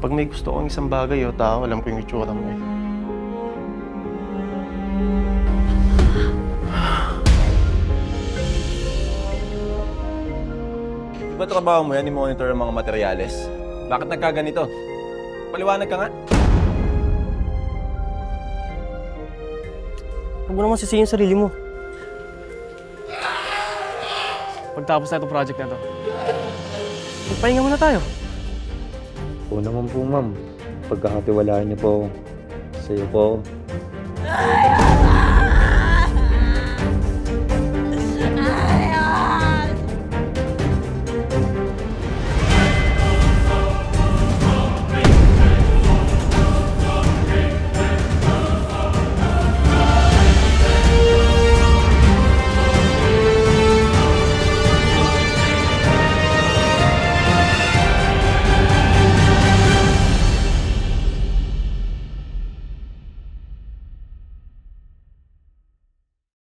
Pag may gusto kong isang bagay o tao, alam ko yung itsura mo eh. Di ba trabaho mo yan, i-monitor ang mga materyales? Bakit nagkaganito? Paliwanag ka nga. Huwag mo naman sisihin yung sarili mo. Pagtapos na itong project na to, magpahinga muna tayo. Oo naman po, ma'am. Pagkakatiwalaan niyo po, sa'yo po.